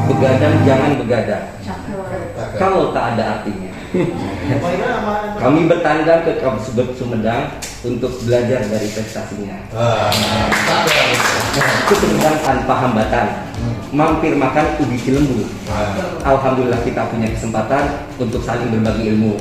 Begadang jangan begadang kalau tak ada artinya. Kami bertandang ke Kabupaten Sumedang untuk belajar dari prestasinya. Ke Sumedang tanpa hambatan, mampir makan ubi cilembu. Alhamdulillah kita punya kesempatan untuk saling berbagi ilmu.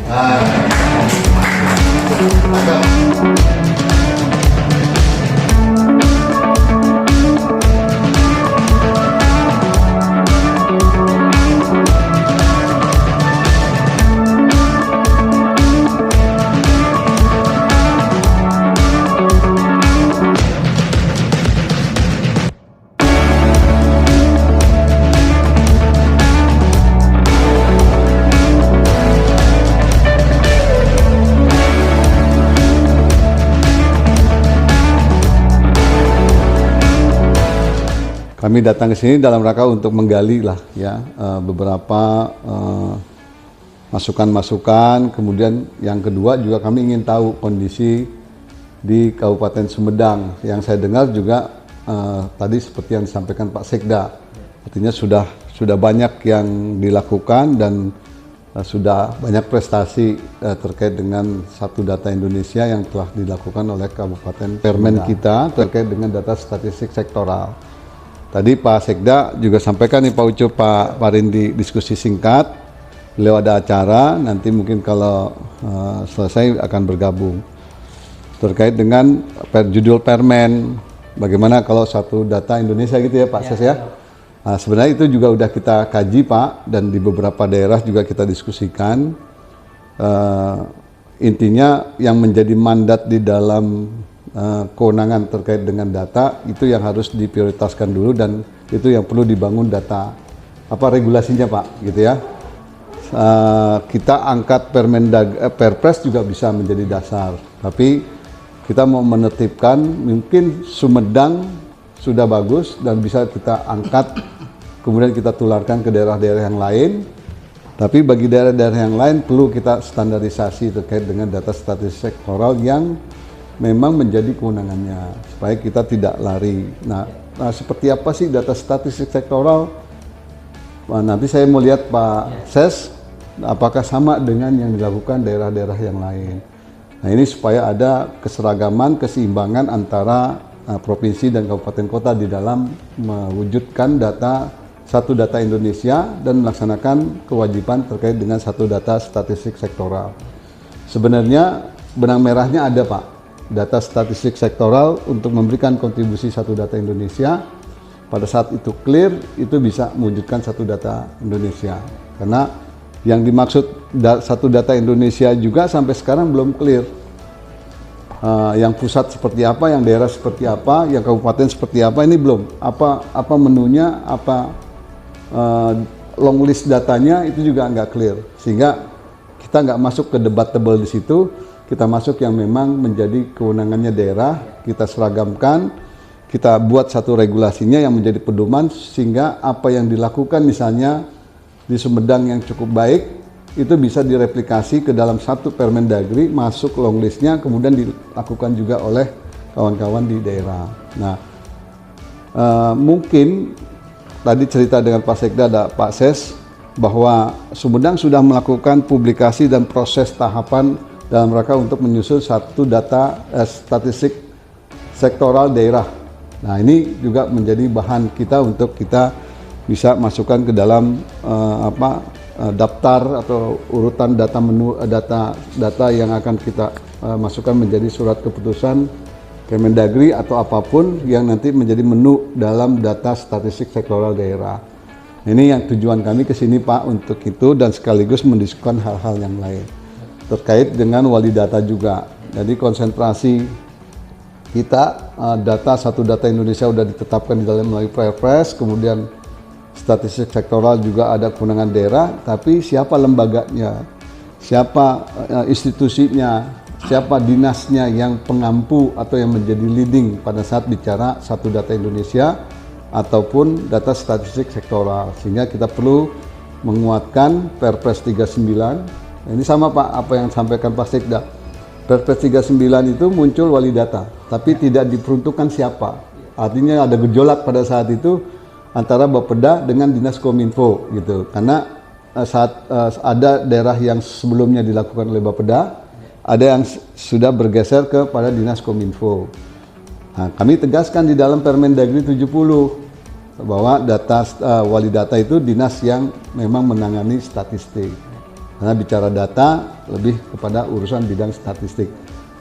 Kami datang ke sini dalam rangka untuk menggali lah ya beberapa masukan-masukan. Kemudian yang kedua juga kami ingin tahu kondisi di Kabupaten Sumedang. Yang saya dengar juga tadi seperti yang disampaikan Pak Sekda, artinya sudah banyak yang dilakukan dan sudah banyak prestasi terkait dengan satu data Indonesia yang telah dilakukan oleh Kabupaten Permen kita terkait dengan data statistik sektoral. Tadi Pak Sekda juga sampaikan nih Pak Ucup, Pak Parindi diskusi singkat, beliau ada acara, nanti mungkin kalau selesai akan bergabung. Terkait dengan judul Permen, bagaimana kalau satu data Indonesia gitu ya Pak Ses ya? Nah, sebenarnya itu juga udah kita kaji Pak, dan di beberapa daerah juga kita diskusikan. Intinya yang menjadi mandat di dalam kewenangan terkait dengan data itu yang harus diprioritaskan dulu, dan itu yang perlu dibangun data regulasinya Pak gitu ya. Kita angkat Perpres juga bisa menjadi dasar, tapi kita mau menertibkan mungkin Sumedang sudah bagus dan bisa kita angkat kemudian kita tularkan ke daerah-daerah yang lain. Tapi bagi daerah-daerah yang lain perlu kita standarisasi terkait dengan data statistik sektoral yang memang menjadi kewenangannya, supaya kita tidak lari. Nah, seperti apa sih data statistik sektoral? Nanti saya mau lihat Pak Ses, apakah sama dengan yang dilakukan daerah-daerah yang lain. Nah, ini supaya ada keseragaman, keseimbangan antara provinsi dan kabupaten kota di dalam mewujudkan satu data Indonesia dan melaksanakan kewajiban terkait dengan satu data statistik sektoral. Sebenarnya benang merahnya ada Pak. Data statistik sektoral untuk memberikan kontribusi satu data Indonesia, pada saat itu clear, itu bisa mewujudkan satu data Indonesia. Karena yang dimaksud satu data Indonesia juga sampai sekarang belum clear. Yang pusat seperti apa, yang daerah seperti apa, yang kabupaten seperti apa, ini belum. Apa menunya, long list datanya itu juga nggak clear. Sehingga kita nggak masuk ke debatable di situ. Kita masuk yang memang menjadi kewenangannya daerah, kita seragamkan, kita buat satu regulasinya yang menjadi pedoman, sehingga apa yang dilakukan misalnya di Sumedang yang cukup baik, itu bisa direplikasi ke dalam satu Permendagri, masuk long listnya, kemudian dilakukan juga oleh kawan-kawan di daerah. Nah, mungkin tadi cerita dengan Pak Sekda, ada Pak Ses, bahwa Sumedang sudah melakukan publikasi dan proses tahapan dalam rangka untuk menyusun satu data statistik sektoral daerah. Nah, ini juga menjadi bahan kita untuk kita bisa masukkan ke dalam daftar atau urutan data yang akan kita masukkan menjadi surat keputusan Kemendagri atau apapun yang nanti menjadi menu dalam data statistik sektoral daerah. Ini yang tujuan kami ke sini Pak, untuk itu, dan sekaligus mendiskusikan hal-hal yang lain terkait dengan wali data juga. Jadi konsentrasi kita satu data Indonesia sudah ditetapkan di dalam melalui Perpres, kemudian statistik sektoral juga ada kewenangan daerah, tapi siapa lembaganya, siapa institusinya, siapa dinasnya yang pengampu atau yang menjadi leading pada saat bicara satu data Indonesia ataupun data statistik sektoral. Sehingga kita perlu menguatkan Perpres 39. Ini sama Pak, apa yang disampaikan Pak Sekda. Perpres 39 itu muncul wali data, tapi tidak diperuntukkan siapa. Artinya ada gejolak pada saat itu, antara Bapeda dengan Dinas Kominfo gitu. Karena saat ada daerah yang sebelumnya dilakukan oleh Bapeda, ada yang sudah bergeser kepada Dinas Kominfo. Nah, kami tegaskan di dalam Permendagri 70 bahwa wali data itu dinas yang memang menangani statistik. Karena bicara data lebih kepada urusan bidang statistik.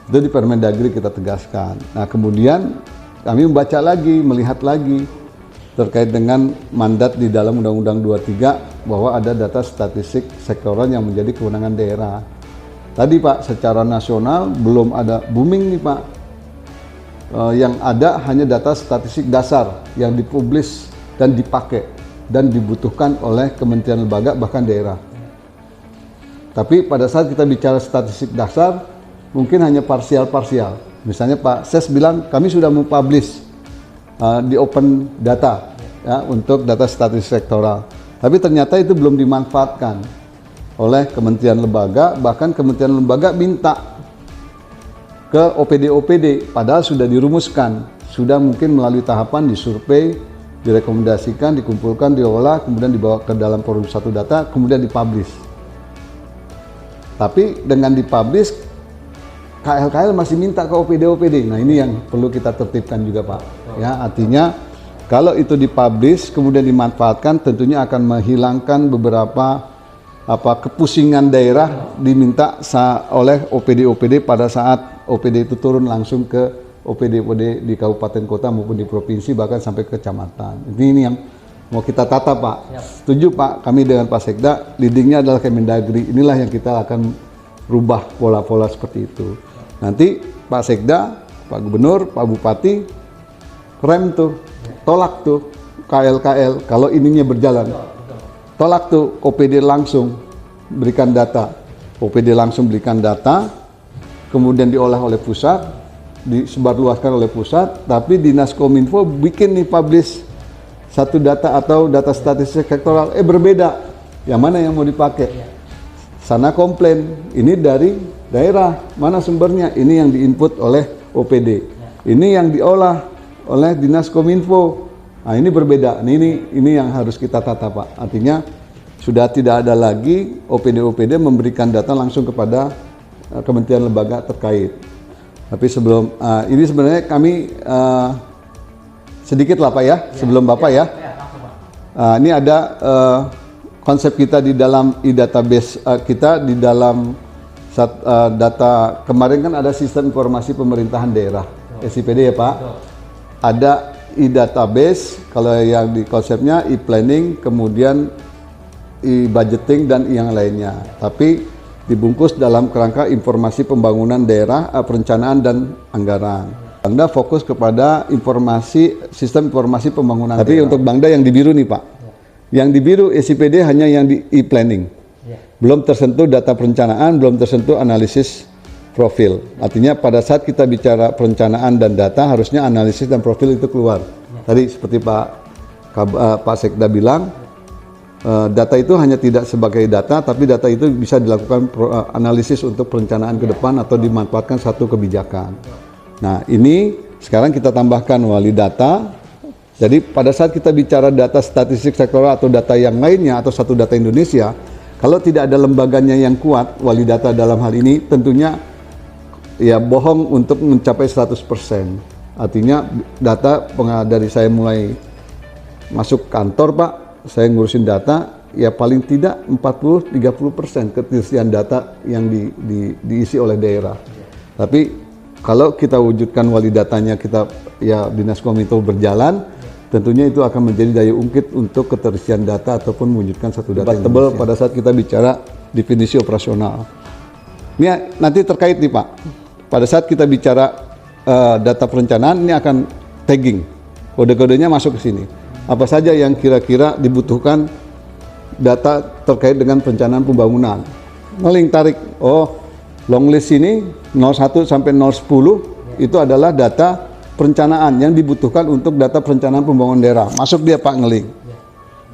Itu di Permendagri kita tegaskan. Nah, kemudian kami membaca lagi, melihat lagi terkait dengan mandat di dalam Undang-Undang 23 bahwa ada data statistik sektoral yang menjadi kewenangan daerah. Tadi Pak, secara nasional belum ada booming nih Pak. Yang ada hanya data statistik dasar yang dipublish dan dipakai dan dibutuhkan oleh kementerian lembaga bahkan daerah. Tapi pada saat kita bicara statistik dasar, mungkin hanya parsial-parsial. Misalnya Pak Ses bilang, kami sudah mempublish di open data ya, untuk data statistik sektoral. Tapi ternyata itu belum dimanfaatkan oleh kementerian lembaga, bahkan kementerian lembaga minta ke OPD-OPD, padahal sudah dirumuskan, sudah mungkin melalui tahapan disurvei, direkomendasikan, dikumpulkan, diolah, kemudian dibawa ke dalam forum satu data, kemudian dipublish. Tapi dengan dipublish, KL-KL masih minta ke OPD-OPD. Nah ini yang perlu kita tertibkan juga Pak. Ya, artinya kalau itu dipublish kemudian dimanfaatkan, tentunya akan menghilangkan beberapa kepusingan daerah diminta oleh OPD-OPD pada saat OPD itu turun langsung ke OPD-OPD di kabupaten kota maupun di provinsi bahkan sampai ke kecamatan. Ini yang mau kita tata Pak. Setuju Pak, kami dengan Pak Sekda, leadingnya adalah Kemendagri. Inilah yang kita akan rubah pola-pola seperti itu. Nanti Pak Sekda, Pak Gubernur, Pak Bupati rem tuh, tolak tuh KL-KL kalau ininya berjalan. Tolak tuh OPD langsung berikan data. OPD langsung berikan data, kemudian diolah oleh pusat, disebarluaskan oleh pusat, tapi Dinas Kominfo bikin nih publish satu data atau data statistik sektoral, berbeda. Yang mana yang mau dipakai? Sana komplain, ini dari daerah, mana sumbernya? Ini yang diinput oleh OPD. Ini yang diolah oleh Dinas Kominfo. Nah, ini berbeda. Ini yang harus kita tata Pak. Artinya sudah tidak ada lagi OPD-OPD memberikan data langsung kepada kementerian lembaga terkait. Tapi sebelum ini sebenarnya kami sedikit lah Pak ya, sebelum Bapak ya. Ini ada konsep kita di dalam e-database kita di dalam data kemarin kan ada sistem informasi pemerintahan daerah, SIPD ya Pak. Ada e-database, kalau yang di konsepnya e-planning, kemudian e-budgeting dan yang lainnya. Tapi dibungkus dalam kerangka informasi pembangunan daerah, perencanaan dan anggaran. Bangda fokus kepada sistem informasi pembangunan. Tapi daerah. Untuk Bangda yang di biru nih Pak, yang di biru SIPD hanya yang di e-planning, belum tersentuh data perencanaan, belum tersentuh analisis profil. Artinya pada saat kita bicara perencanaan dan data, harusnya analisis dan profil itu keluar. Tadi seperti Pak Sekda bilang, data itu hanya tidak sebagai data, tapi data itu bisa dilakukan analisis untuk perencanaan ke depan atau dimanfaatkan satu kebijakan. Nah ini sekarang kita tambahkan wali data. Jadi pada saat kita bicara data statistik sektoral atau data yang lainnya atau satu data Indonesia, kalau tidak ada lembaganya yang kuat, wali data dalam hal ini tentunya ya bohong untuk mencapai 100%. Artinya data dari saya mulai masuk kantor Pak, saya ngurusin data, ya paling tidak 40-30% keterisian data yang diisi oleh daerah. Tapi kalau kita wujudkan wali datanya, kita ya Dinas Kominfo berjalan, tentunya itu akan menjadi daya ungkit untuk keterisian data ataupun mewujudkan satu data yang tebal pada saat kita bicara definisi operasional. Ini nanti terkait nih Pak, pada saat kita bicara data perencanaan ini akan tagging, kode-kodenya masuk ke sini. Apa saja yang kira-kira dibutuhkan data terkait dengan perencanaan pembangunan. Ngeling tarik, long list ini 01 sampai 010 itu adalah data perencanaan yang dibutuhkan untuk data perencanaan pembangunan daerah. Masuk dia Pak ngeling.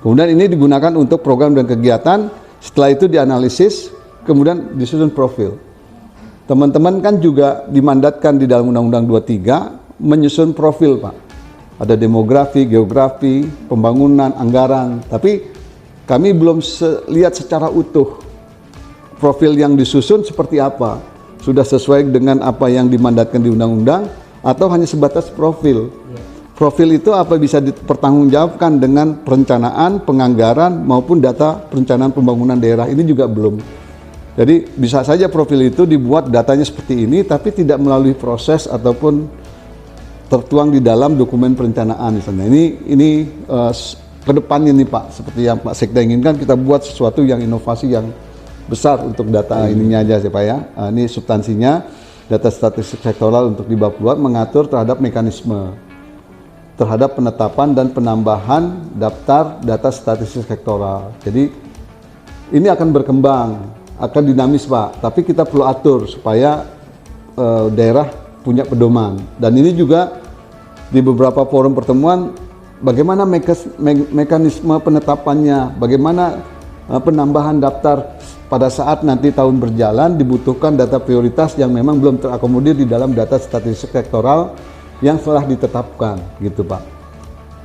Kemudian ini digunakan untuk program dan kegiatan, setelah itu dianalisis, kemudian disusun profil. Teman-teman kan juga dimandatkan di dalam Undang-Undang 23 menyusun profil Pak. ada demografi, geografi, pembangunan, anggaran. Tapi kami belum lihat secara utuh profil yang disusun seperti apa. Sudah sesuai dengan apa yang dimandatkan di undang-undang atau hanya sebatas profil. Profil itu apa bisa dipertanggungjawabkan dengan perencanaan, penganggaran maupun data perencanaan pembangunan daerah, ini juga belum. Jadi bisa saja profil itu dibuat datanya seperti ini tapi tidak melalui proses ataupun tertuang di dalam dokumen perencanaan misalnya. Ini kedepannya nih Pak, seperti yang Pak Sekda inginkan, kita buat sesuatu yang inovasi yang besar untuk data ininya aja sih Pak ya. Ini substansinya, data statistik sektoral untuk di bab 2 mengatur terhadap mekanisme terhadap penetapan dan penambahan daftar data statistik sektoral. Jadi ini akan berkembang, akan dinamis Pak, tapi kita perlu atur supaya daerah punya pedoman. Dan ini juga di beberapa forum pertemuan, bagaimana mekanisme penetapannya, bagaimana penambahan daftar pada saat nanti tahun berjalan dibutuhkan data prioritas yang memang belum terakomodir di dalam data statistik sektoral yang telah ditetapkan gitu Pak.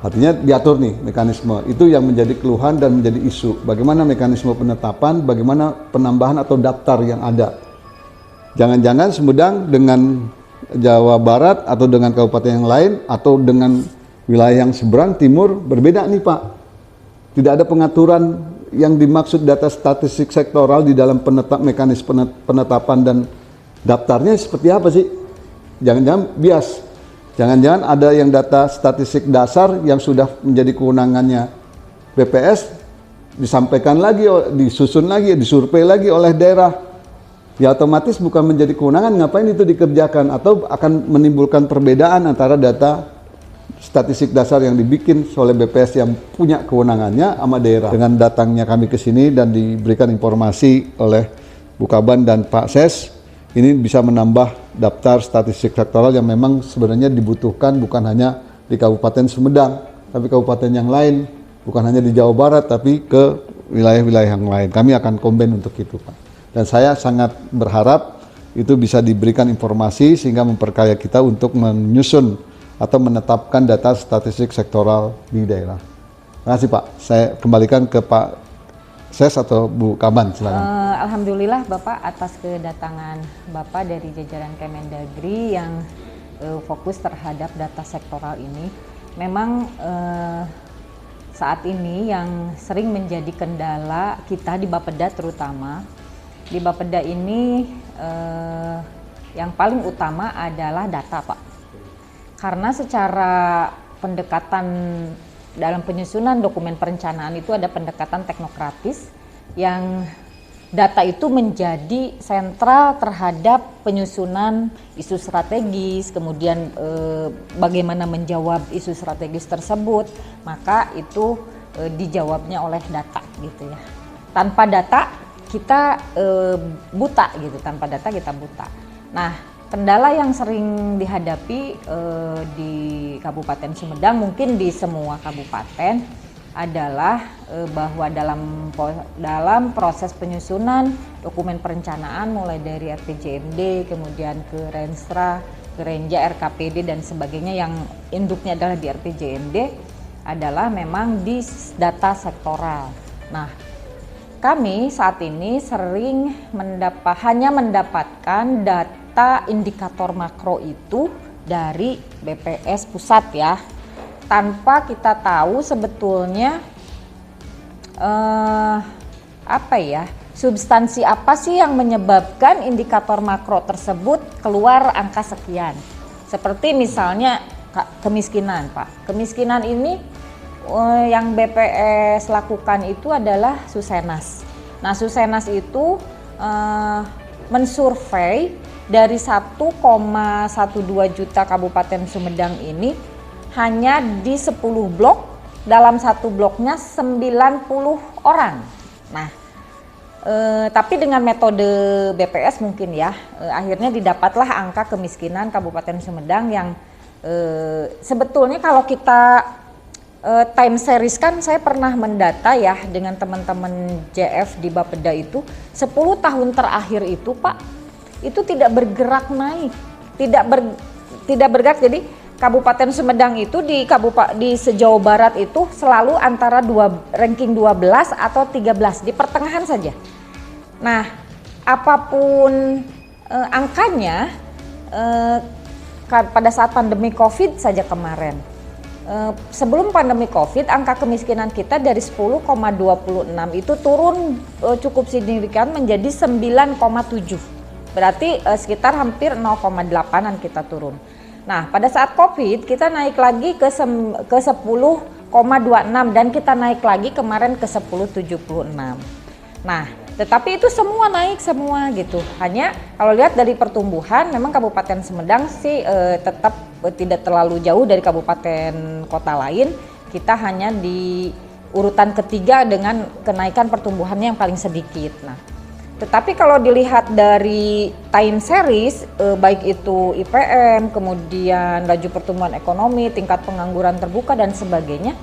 Artinya diatur nih mekanisme, itu yang menjadi keluhan dan menjadi isu. Bagaimana mekanisme penetapan, bagaimana penambahan atau daftar yang ada. Jangan-jangan Sumedang dengan Jawa Barat atau dengan kabupaten yang lain atau dengan wilayah yang seberang timur berbeda nih Pak. Tidak ada pengaturan yang dimaksud data statistik sektoral di dalam mekanisme penetapan dan daftarnya seperti apa sih? Jangan-jangan bias. Jangan-jangan ada yang data statistik dasar yang sudah menjadi kewenangannya BPS disampaikan lagi, disusun lagi, disurvei lagi oleh daerah. Ya otomatis bukan menjadi kewenangan, ngapain itu dikerjakan, atau akan menimbulkan perbedaan antara data statistik dasar yang dibikin oleh BPS yang punya kewenangannya sama daerah. Dengan datangnya kami ke sini dan diberikan informasi oleh Bu Kaban dan Pak Ses, ini bisa menambah daftar statistik sektoral yang memang sebenarnya dibutuhkan bukan hanya di Kabupaten Sumedang, tapi kabupaten yang lain, bukan hanya di Jawa Barat, tapi ke wilayah-wilayah yang lain. Kami akan combine untuk itu Pak. Dan saya sangat berharap itu bisa diberikan informasi sehingga memperkaya kita untuk menyusun atau menetapkan data statistik sektoral di daerah. Terima kasih Pak. Saya kembalikan ke Pak Ses atau Bu Kaban, silakan. Alhamdulillah Bapak atas kedatangan Bapak dari jajaran Kemendagri yang fokus terhadap data sektoral ini. Memang saat ini yang sering menjadi kendala kita di Bapeda terutama, di Bapeda ini yang paling utama adalah data Pak. Karena secara pendekatan dalam penyusunan dokumen perencanaan itu ada pendekatan teknokratis yang data itu menjadi sentral terhadap penyusunan isu strategis, kemudian bagaimana menjawab isu strategis tersebut, maka itu dijawabnya oleh data gitu ya. Tanpa data kita buta gitu, tanpa data kita buta. Nah, kendala yang sering dihadapi di Kabupaten Sumedang, mungkin di semua kabupaten, adalah bahwa dalam proses penyusunan dokumen perencanaan mulai dari RPJMD, kemudian ke Renstra, ke Renja, RKPD dan sebagainya yang induknya adalah di RPJMD, adalah memang di data sektoral. Nah, kami saat ini sering hanya mendapatkan data indikator makro itu dari BPS pusat ya, tanpa kita tahu sebetulnya substansi apa sih yang menyebabkan indikator makro tersebut keluar angka sekian. Seperti misalnya kemiskinan Pak. Kemiskinan ini yang BPS lakukan itu adalah Susenas. Nah, Susenas itu mensurvei dari 1,12 juta Kabupaten Sumedang ini hanya di 10 blok, dalam satu bloknya 90 orang. Nah, tapi dengan metode BPS mungkin ya, akhirnya didapatlah angka kemiskinan Kabupaten Sumedang yang sebetulnya kalau kita time series kan, saya pernah mendata ya dengan teman-teman JF di Bapeda itu 10 tahun terakhir itu Pak, itu tidak bergerak naik, tidak bergerak. Jadi Kabupaten Sumedang itu di se-Jawa Barat itu selalu antara ranking 12 atau 13 di pertengahan saja. Nah, apapun angkanya pada saat pandemi Covid saja kemarin. Sebelum pandemi Covid, angka kemiskinan kita dari 10,26 itu turun cukup signifikan menjadi 9,7. Berarti sekitar hampir 0,8an kita turun. Nah, pada saat Covid kita naik lagi ke 10,26 dan kita naik lagi kemarin ke 10,76. Nah, tetapi itu semua naik semua gitu. Hanya kalau lihat dari pertumbuhan, memang Kabupaten Sumedang sih tetap tidak terlalu jauh dari kabupaten kota lain. Kita hanya di urutan ketiga dengan kenaikan pertumbuhannya yang paling sedikit. Nah, tetapi kalau dilihat dari time series, baik itu IPM, kemudian laju pertumbuhan ekonomi, tingkat pengangguran terbuka dan sebagainya,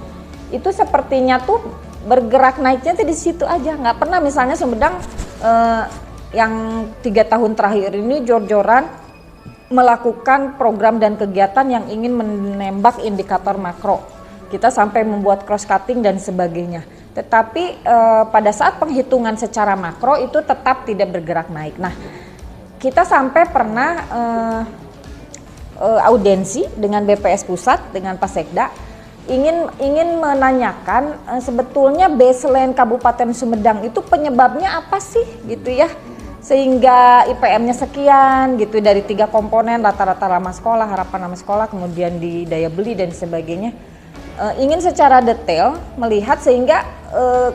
itu sepertinya tuh bergerak naiknya tuh di situ aja. Nggak pernah misalnya Sumedang yang 3 tahun terakhir ini jor-joran melakukan program dan kegiatan yang ingin menembak indikator makro. Kita sampai membuat cross cutting dan sebagainya. Tetapi pada saat penghitungan secara makro itu tetap tidak bergerak naik. Nah, kita sampai pernah audiensi dengan BPS Pusat, dengan Pak Sekda, ingin menanyakan sebetulnya baseline Kabupaten Sumedang itu penyebabnya apa sih gitu ya, sehingga IPM-nya sekian gitu dari 3 komponen, rata-rata ramah sekolah, harapan ramah sekolah, kemudian di daya beli dan sebagainya. Ingin secara detail melihat sehingga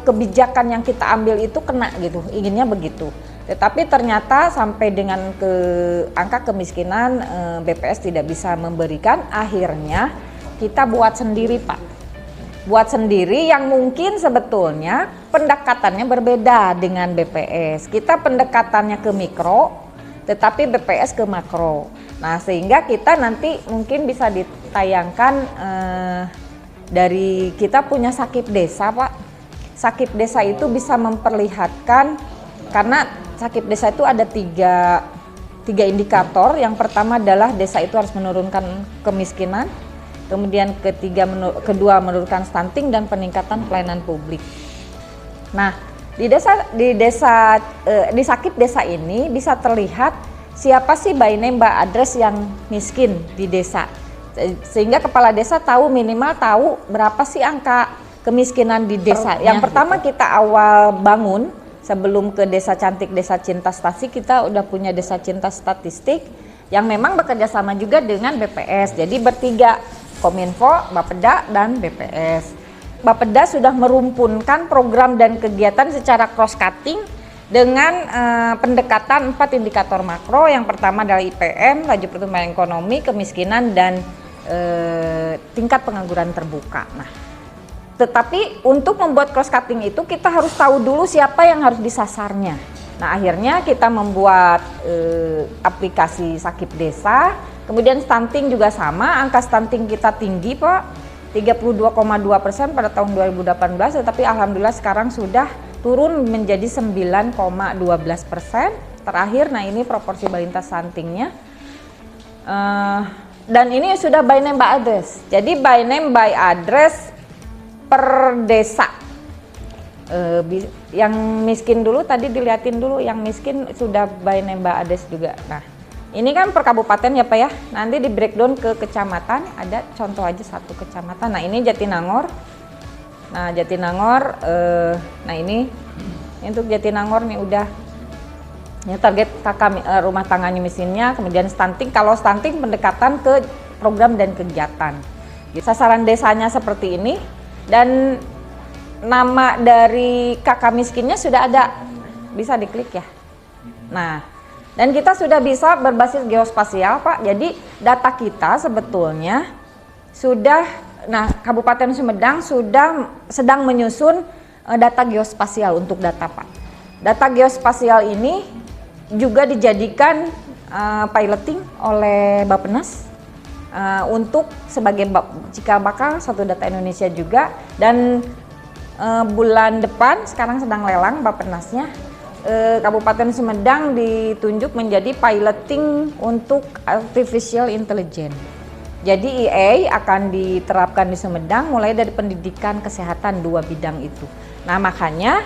kebijakan yang kita ambil itu kena gitu, inginnya begitu. Tetapi ternyata sampai dengan angka kemiskinan BPS tidak bisa memberikan, akhirnya kita buat sendiri Pak. Buat sendiri yang mungkin sebetulnya pendekatannya berbeda dengan BPS. Kita pendekatannya ke mikro, tetapi BPS ke makro. Nah, sehingga kita nanti mungkin bisa ditayangkan dari kita punya sakit desa Pak. Sakit desa itu bisa memperlihatkan, karena sakit desa itu ada tiga indikator. Yang pertama adalah desa itu harus menurunkan kemiskinan, kemudian kedua menurunkan stunting dan peningkatan pelayanan publik. Nah, di sakit desa ini bisa terlihat siapa sih by name by address yang miskin di desa. Sehingga kepala desa minimal tahu berapa sih angka kemiskinan di desa. Yang pertama kita awal bangun sebelum ke Desa Cantik, Desa Cinta Stasi, kita udah punya Desa Cinta Statistik yang memang bekerja sama juga dengan BPS. Jadi bertiga, Kominfo, Bapeda dan BPS. Bapeda sudah merumpunkan program dan kegiatan secara cross cutting dengan pendekatan 4 indikator makro. Yang pertama adalah IPM, laju pertumbuhan ekonomi, kemiskinan dan tingkat pengangguran terbuka. Nah, tetapi untuk membuat cross cutting itu kita harus tahu dulu siapa yang harus disasarnya. Nah, akhirnya kita membuat aplikasi Sakip Desa. Kemudian stunting juga sama, angka stunting kita tinggi Pak, 32,2% pada tahun 2018, tetapi alhamdulillah sekarang sudah turun menjadi 9,12%. Terakhir, nah ini proporsi balita stuntingnya. Dan ini sudah by name by address. Jadi by name by address per desa. Yang miskin dulu tadi dilihatin dulu, yang miskin sudah by name by address juga. Nah, ini kan per kabupaten ya Pak ya. Nanti di breakdown ke kecamatan, ada contoh aja satu kecamatan. Nah, ini Jatinangor. Nah, Jatinangor, nah ini untuk Jatinangor nih udah ini target rumah tangganya miskinnya, kemudian stunting. Kalau stunting pendekatan ke program dan kegiatan. Sasaran desanya seperti ini dan nama dari kakak miskinnya sudah ada, bisa diklik ya. Nah, dan kita sudah bisa berbasis geospasial Pak. Jadi data kita sebetulnya sudah, nah Kabupaten Sumedang sedang menyusun data geospasial untuk data Pak. Data geospasial ini juga dijadikan piloting oleh Bappenas untuk sebagai cikal bakal satu data Indonesia juga. Dan bulan depan sekarang sedang lelang Bappenasnya, Kabupaten Sumedang ditunjuk menjadi piloting untuk artificial intelligence. Jadi EA akan diterapkan di Sumedang mulai dari pendidikan kesehatan 2 bidang itu. Nah makanya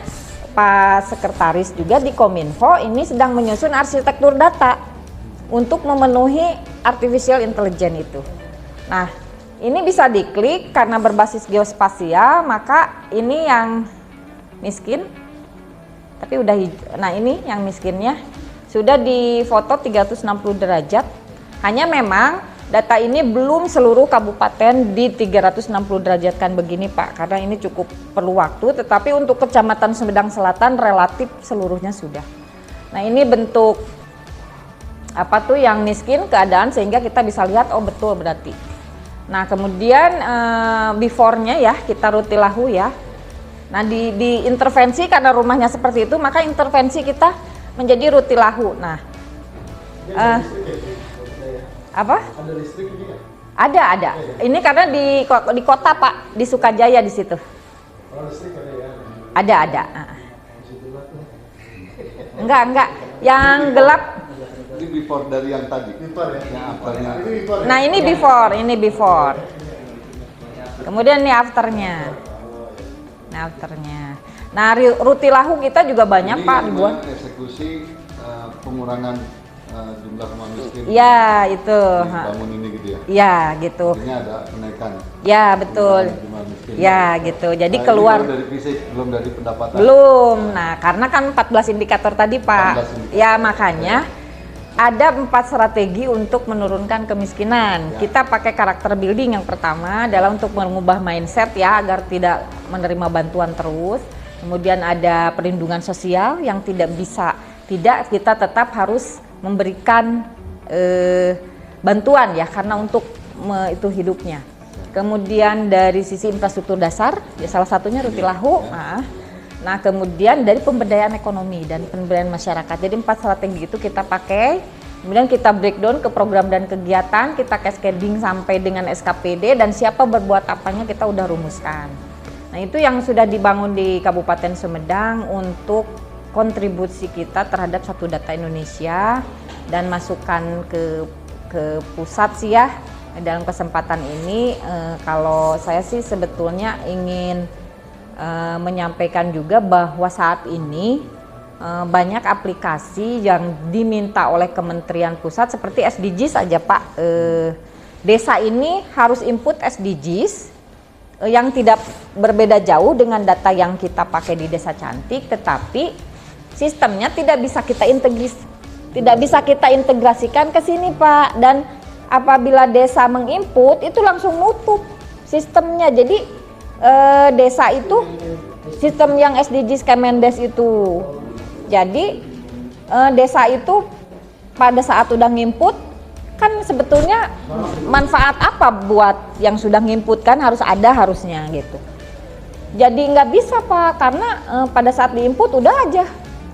Pak Sekretaris juga di Kominfo ini sedang menyusun arsitektur data untuk memenuhi artificial intelligence itu. Nah ini bisa diklik karena berbasis geospasial, maka ini yang miskin, tapi udah nah ini yang miskinnya sudah difoto 360 derajat. Hanya memang data ini belum seluruh kabupaten di 360 derajat kan begini Pak, karena ini cukup perlu waktu, tetapi untuk Kecamatan Sumedang Selatan relatif seluruhnya sudah. Nah ini bentuk apa tuh yang miskin keadaan sehingga kita bisa lihat oh betul berarti. Nah kemudian before-nya ya kita rutilahu ya. Nah di intervensi karena rumahnya seperti itu maka intervensi kita menjadi rutilahu. Nah apa? Ada listrik ini nggak? Ada. Ini karena di kota Pak, di Sukajaya di situ. Oh, listrik ada ya? Ada. Enggak. Yang gelap. Ini before dari yang tadi. Before ya? Yang afternya. Nah ini before. Kemudian ini afternya. Nah rutilahu kita juga banyak Pak dibuat. Eksekusi pengurangan jumlah rumah miskin. Ya itu. Bangun ini gitu ya. Ya gitu. Ini ada kenaikan. Ya betul. Ya gitu. Jadi keluar. Belum dari fisik, belum dari pendapatan. Belum. Nah karena kan 14 indikator tadi Pak. Ya makanya ada 4 strategi untuk menurunkan kemiskinan. Kita pakai karakter building yang pertama adalah untuk mengubah mindset ya agar tidak menerima bantuan terus. Kemudian ada perlindungan sosial yang tidak kita tetap harus memberikan bantuan ya karena untuk itu hidupnya. Kemudian dari sisi infrastruktur dasar ya salah satunya rutilahu. Nah kemudian dari pemberdayaan ekonomi dan pemberdayaan masyarakat. Jadi 4 strategi itu kita pakai. Kemudian kita breakdown ke program dan kegiatan, kita cascading sampai dengan SKPD dan siapa berbuat apanya kita udah rumuskan. Nah itu yang sudah dibangun di Kabupaten Sumedang untuk kontribusi kita terhadap satu data Indonesia dan masukan ke pusat sih ya. Dalam kesempatan ini kalau saya sih sebetulnya ingin menyampaikan juga bahwa saat ini banyak aplikasi yang diminta oleh Kementerian Pusat seperti SDGs aja Pak. Desa ini harus input SDGs yang tidak berbeda jauh dengan data yang kita pakai di Desa Cantik, tetapi sistemnya tidak bisa kita integrasikan ke sini Pak. Dan apabila desa menginput itu langsung nutup sistemnya. Jadi desa itu sistem yang SDGs Kemendes itu. Jadi desa itu pada saat udah nginput kan sebetulnya manfaat apa buat yang sudah nginput kan harusnya gitu. Jadi nggak bisa Pak karena pada saat diinput udah aja.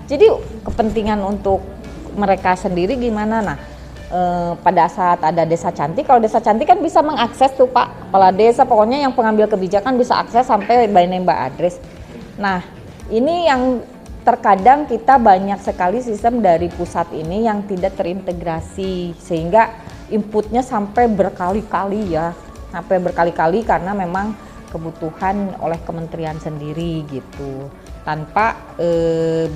Jadi kepentingan untuk mereka sendiri gimana? Nah pada saat ada Desa Cantik, kalau Desa Cantik kan bisa mengakses tuh Pak, kepala desa pokoknya yang pengambil kebijakan bisa akses sampai by name by address. Nah ini yang terkadang kita banyak sekali sistem dari pusat ini yang tidak terintegrasi sehingga inputnya sampai berkali-kali karena memang kebutuhan oleh kementerian sendiri gitu tanpa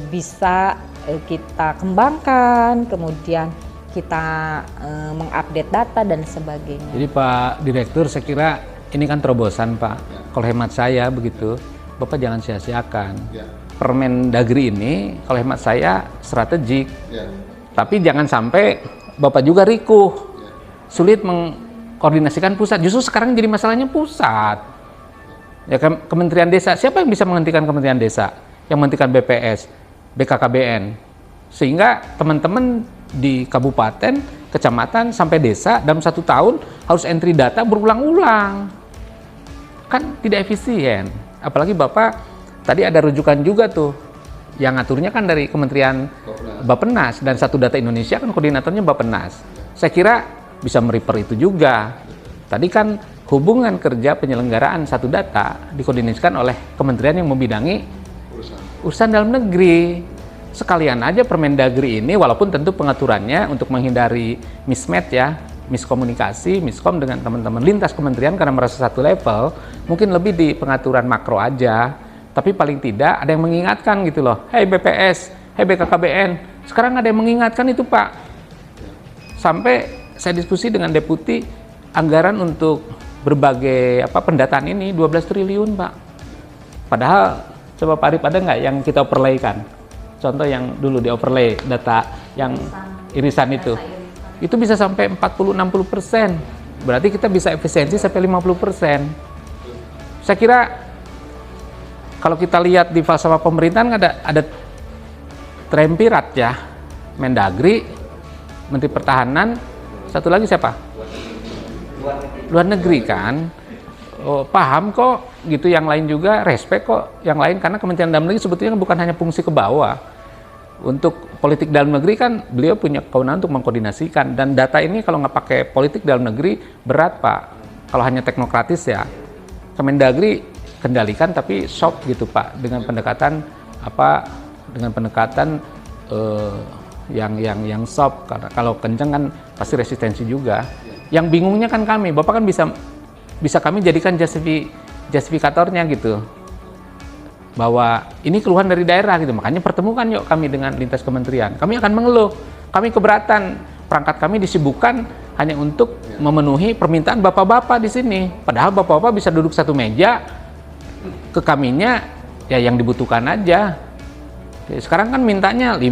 bisa kita kembangkan, kemudian kita mengupdate data dan sebagainya. Jadi Pak Direktur, saya kira ini kan terobosan Pak. Kalau hemat saya begitu, Bapak jangan sia-siakan. Permendagri ini kalau hemat saya strategik, tapi jangan sampai Bapak juga rikuh, sulit mengkoordinasikan pusat. Justru sekarang jadi masalahnya pusat. Ya Kementerian Desa, siapa yang bisa menghentikan Kementerian Desa? Yang menghentikan BPS, BKKBN, sehingga teman-teman di kabupaten, kecamatan sampai desa dalam 1 tahun harus entry data berulang-ulang, kan tidak efisien. Apalagi Bapak tadi ada rujukan juga tuh, yang ngaturnya kan dari Kementerian Bappenas dan Satu Data Indonesia kan koordinatornya Bappenas. Saya kira bisa merefer itu juga. Tadi kan hubungan kerja penyelenggaraan Satu Data dikoordinasikan oleh kementerian yang membidangi urusan dalam negeri. Sekalian aja Permendagri ini, walaupun tentu pengaturannya untuk menghindari mismatch ya, miskomunikasi, miskom dengan teman-teman lintas kementerian karena merasa satu level, mungkin lebih di pengaturan makro aja, tapi paling tidak ada yang mengingatkan gitu loh, hei BPS, hei BKKBN, sekarang ada yang mengingatkan itu Pak. Sampai saya diskusi dengan Deputi, anggaran untuk berbagai pendataan ini 12 triliun Pak. Padahal, coba Pak Arif ada nggak yang kita overlay-kan? Contoh yang dulu di overlay data yang irisan itu. Itu bisa sampai 40-60%. Berarti kita bisa efisiensi sampai 50%. Saya kira kalau kita lihat di falsafah pemerintahan ada triumvirat ya. Mendagri, Menteri Pertahanan, satu lagi siapa? Luar negeri kan. Oh, paham kok gitu, yang lain juga respect kok yang lain, karena Kementerian Dalam Negeri sebetulnya bukan hanya fungsi ke bawah. Untuk politik dalam negeri kan beliau punya kewenangan untuk mengkoordinasikan, dan data ini kalau nggak pakai politik dalam negeri berat Pak. Kalau hanya teknokratis ya Kemendagri kendalikan tapi soft gitu Pak, dengan pendekatan yang soft, karena kalau kenceng kan pasti resistensi juga. Yang bingungnya kan kami, Bapak kan bisa kami jadikan justifikatornya gitu, bahwa ini keluhan dari daerah gitu, makanya pertemukan yuk kami dengan lintas kementerian. Kami akan mengeluh, kami keberatan, perangkat kami disibukkan hanya untuk memenuhi permintaan bapak-bapak di sini. Padahal bapak-bapak bisa duduk satu meja, ke kaminya ya yang dibutuhkan aja. Sekarang kan mintanya 5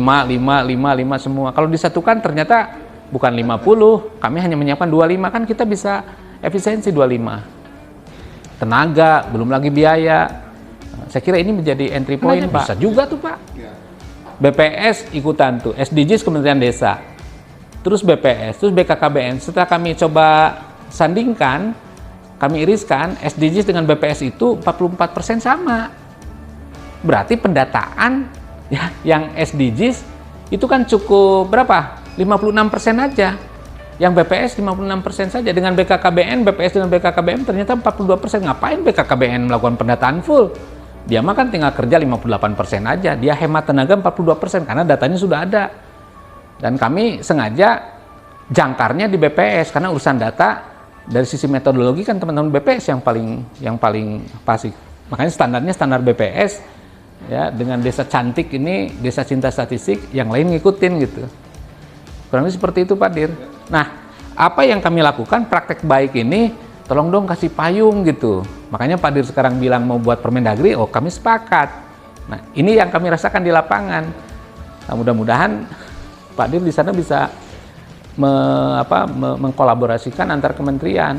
semua. Kalau disatukan ternyata bukan 50, kami hanya menyiapkan 25, kan kita bisa efisiensi 25. Tenaga, belum lagi biaya. Saya kira ini menjadi entry point Pak. Bisa juga tuh Pak. BPS ikutan tuh, SDGs Kementerian Desa, terus BPS, terus BKKBN. Setelah kami coba sandingkan, kami iriskan, SDGs dengan BPS itu 44% sama. Berarti pendataan ya, yang SDGs itu kan cukup berapa? 56% aja. Yang BPS 56% saja. Dengan BKKBN, BPS dengan BKKBN ternyata 42%. Ngapain BKKBN melakukan pendataan full? Dia mah kan tinggal kerja 58% aja. Dia hemat tenaga 42% karena datanya sudah ada. Dan kami sengaja jangkarnya di BPS karena urusan data dari sisi metodologi kan teman-teman BPS yang paling pasti. Makanya standarnya standar BPS ya, dengan desa cantik ini, desa cinta statistik, yang lain ngikutin gitu. Kurang lebih seperti itu Pak Dir. Nah, apa yang kami lakukan praktek baik ini, tolong dong kasih payung gitu. Makanya Pak Dir sekarang bilang mau buat Permendagri, oh kami sepakat. Nah, ini yang kami rasakan di lapangan. Nah, mudah-mudahan Pak Dir di sana bisa mengkolaborasikan antar kementerian.